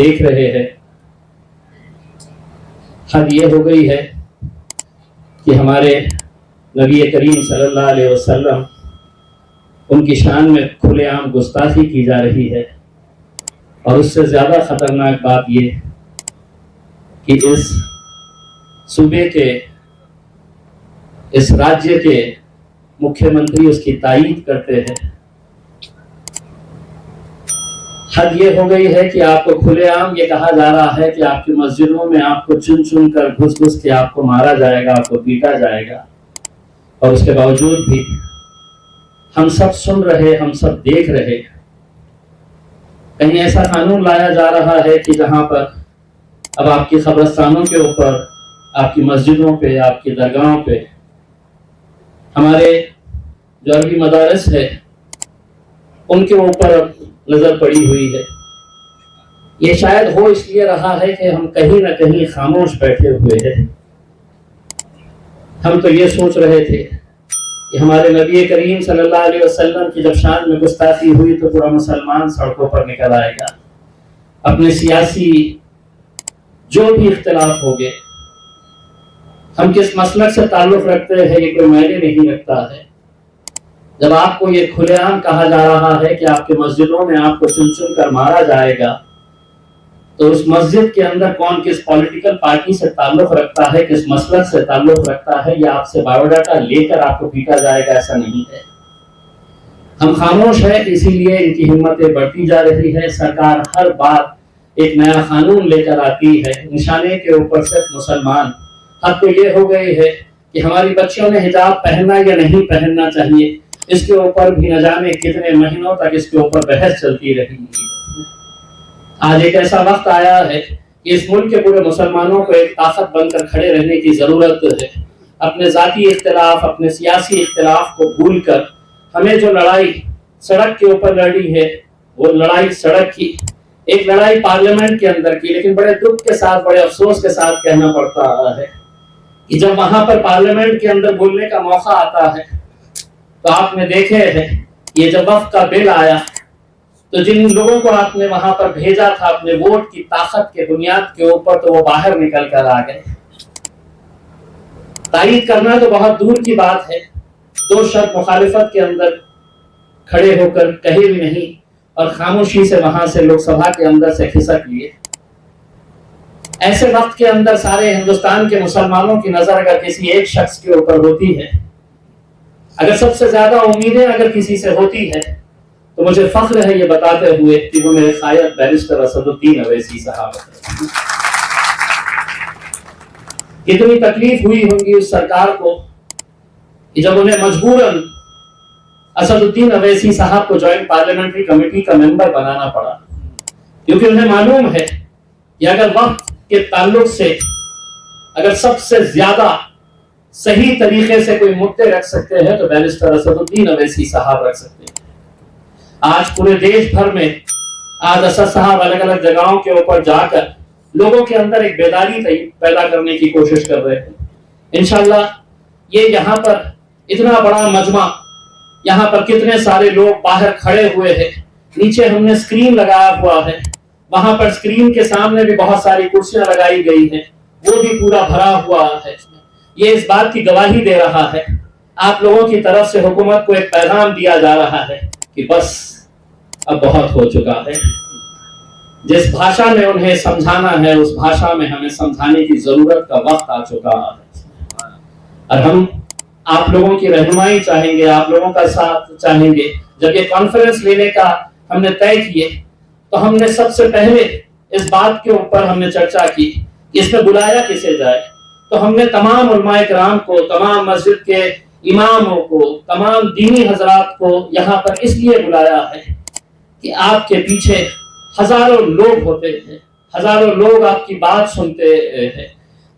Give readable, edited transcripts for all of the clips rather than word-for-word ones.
دیکھ رہے ہیں، حد یہ ہو گئی ہے کہ ہمارے نبی کریم صلی اللہ علیہ وسلم ان کی شان میں کھلے عام گستاخی کی جا رہی ہے، اور اس سے زیادہ خطرناک بات یہ کہ اس صوبے کے، اس راجیہ کے مکھیہ منتری اس کی تائید کرتے ہیں۔ حد یہ ہو گئی ہے کہ آپ کو کھلے عام یہ کہا جا رہا ہے کہ آپ کی مسجدوں میں آپ کو چن چن کر گھس گھس کے آپ کو مارا جائے گا، آپ کو پیٹا جائے گا، اور اس کے باوجود بھی ہم سب سن رہے، ہم سب دیکھ رہے۔ کہیں ایسا قانون لایا جا رہا ہے کہ جہاں پر اب آپ کی قبرستانوں کے اوپر، آپ کی مسجدوں پہ، آپ کی درگاہوں پہ ہمارے جو عربی مدارس ہے ان کے اوپر نظر پڑی ہوئی ہے۔ یہ شاید ہو اس لیے رہا ہے کہ ہم کہیں نہ کہیں خاموش بیٹھے ہوئے ہیں۔ ہم تو یہ سوچ رہے تھے کہ ہمارے نبی کریم صلی اللہ علیہ وسلم کی جب شان میں گستاخی ہوئی تو پورا مسلمان سڑکوں پر نکل آئے گا، اپنے سیاسی جو بھی اختلاف ہو گئے، ہم کس مسلک سے تعلق رکھتے ہیں یہ کوئی معنی نہیں رکھتا ہے۔ جب آپ کو یہ کھلے عام کہا جا رہا ہے کہ آپ کے مسجدوں میں آپ کو چن چن کر مارا جائے گا، تو اس مسجد کے اندر کون کس پولیٹیکل پارٹی سے تعلق رکھتا ہے، کس مسلک سے تعلق رکھتا ہے، یا آپ سے بایو ڈاٹا لے کر آپ کو پیٹا جائے گا، ایسا نہیں ہے۔ ہم خاموش ہیں، اسی لیے ان کی ہمتیں بڑھتی جا رہی ہے۔ سرکار ہر بار ایک نیا قانون لے کر آتی ہے، نشانے کے اوپر صرف مسلمان۔ حد تو یہ ہو گئی ہے کہ ہماری بچیوں نے حجاب پہننا یا نہیں پہننا چاہیے، اس کے اوپر بھی نہ جانے کتنے مہینوں تک اس کے اوپر بحث چلتی رہی۔ آج ایک ایسا وقت آیا ہے کہ اس ملک کے پورے مسلمانوں کو ایک طاقت بن کر کھڑے رہنے کی ضرورت ہے۔ اپنے ذاتی اختلاف، اپنے سیاسی اختلاف کو بھول کر ہمیں جو لڑائی سڑک کے اوپر لڑی ہے، وہ لڑائی سڑک کی، ایک لڑائی پارلیمنٹ کے اندر کی، لیکن بڑے دکھ کے ساتھ، بڑے افسوس کے ساتھ کہنا پڑتا ہے کہ جب وہاں پر پارلیمنٹ کے اندر بولنے کا موقع آتا ہے تو آپ نے دیکھے ہیں یہ جب وقت کا بل آیا تو جن لوگوں کو آپ نے وہاں پر بھیجا تھا اپنے ووٹ کی طاقت کے بنیاد کے اوپر، تو وہ باہر نکل کر آ گئے۔ تائید کرنا تو بہت دور کی بات ہے، دو شرط مخالفت کے اندر کھڑے ہو کر کہے بھی نہیں، اور خاموشی سے وہاں سے لوک سبھا کے اندر سے کھسک لیے۔ ایسے وقت کے اندر سارے ہندوستان کے مسلمانوں کی نظر اگر کسی ایک شخص کے اوپر ہوتی ہے، اگر سب سے زیادہ امیدیں اگر کسی سے ہوتی ہے، تو مجھے فخر ہے یہ بتاتے ہوئے کہ وہ میرے قائد بیرسٹر اسد الدین اویسی صاحب ہیں۔ کتنی تکلیف ہوئی ہوگی اس سرکار کو کہ جب انہیں مجبوراً اسد الدین اویسی صاحب کو جوائنٹ پارلیمنٹری کمیٹی کا ممبر بنانا پڑا، کیونکہ انہیں معلوم ہے کہ اگر وقت کے تعلق سے اگر سب سے زیادہ صحیح طریقے سے کوئی مدعے رکھ سکتے ہیں تو بیرسٹر اسد الدین اویسی صاحب رکھ سکتے ہیں۔ آج پورے دیش بھر میں آج اسد صاحب الگ الگ جگہوں کے اوپر جا کر لوگوں کے اندر ایک بیداری پیدا کرنے کی کوشش کر رہے ہیں۔ انشاءاللہ یہ یہاں پر اتنا بڑا مجمع، یہاں پر کتنے سارے لوگ باہر کھڑے ہوئے ہیں، نیچے ہم نے سکرین لگایا ہوا ہے، وہاں پر سکرین کے سامنے بھی بہت ساری کرسیاں لگائی گئی ہیں، وہ بھی پورا بھرا ہوا ہے۔ یہ اس بات کی گواہی دے رہا ہے، آپ لوگوں کی طرف سے حکومت کو ایک پیغام دیا جا رہا ہے کہ بس اب بہت ہو چکا ہے۔ جس بھاشا میں انہیں سمجھانا ہے اس بھاشا میں ہمیں سمجھانے کی ضرورت کا وقت آ چکا ہے، اور ہم آپ لوگوں کی رہنمائی چاہیں گے، آپ لوگوں کا ساتھ چاہیں گے۔ جب یہ کانفرنس لینے کا ہم نے طے کیے تو ہم نے سب سے پہلے اس بات کے اوپر ہم نے چرچا کی کہ اس میں بلایا کسے جائے، تو ہم نے تمام علماء کرام کو، تمام مسجد کے اماموں کو، تمام دینی حضرات کو یہاں پر اس لیے بلایا ہے کہ آپ کے پیچھے ہزاروں لوگ ہوتے ہیں، ہزاروں لوگ آپ کی بات سنتے ہیں،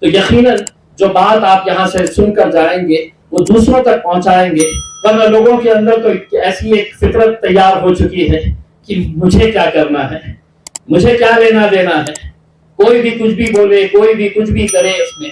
تو یقیناً جو بات آپ یہاں سے سن کر جائیں گے وہ دوسروں تک پہنچائیں گے، ورنہ لوگوں کے اندر تو ایسی ایک فطرت تیار ہو چکی ہے کہ مجھے کیا کرنا ہے، مجھے کیا لینا دینا ہے، کوئی بھی کچھ بھی بولے، کوئی بھی کچھ بھی کرے، اس میں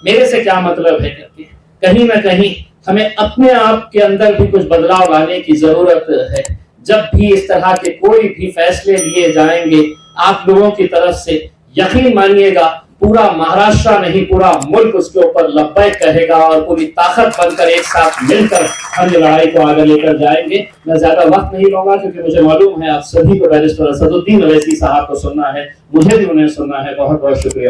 میرے سے کیا مطلب ہے کر کے کہیں نہ کہیں ہمیں اپنے آپ کے اندر بھی کچھ بدلاؤ لانے کی ضرورت ہے۔ جب بھی اس طرح کے کوئی بھی فیصلے لیے جائیں گے، آپ لوگوں کی طرف سے یقین مانیے گا پورا مہاراشٹر نہیں پورا ملک اس کے اوپر لبیک کہے گا اور پوری طاقت بن کر ایک ساتھ مل کر ہم یہ لڑائی کو آگے لے کر جائیں گے. میں زیادہ وقت نہیں لوں گا کیونکہ مجھے معلوم ہے آپ سبھی کو بیرسٹر اسد الدین اویسی صاحب کو سننا ہے, مجھے بھی انہیں سننا ہے. بہت بہت شکریہ.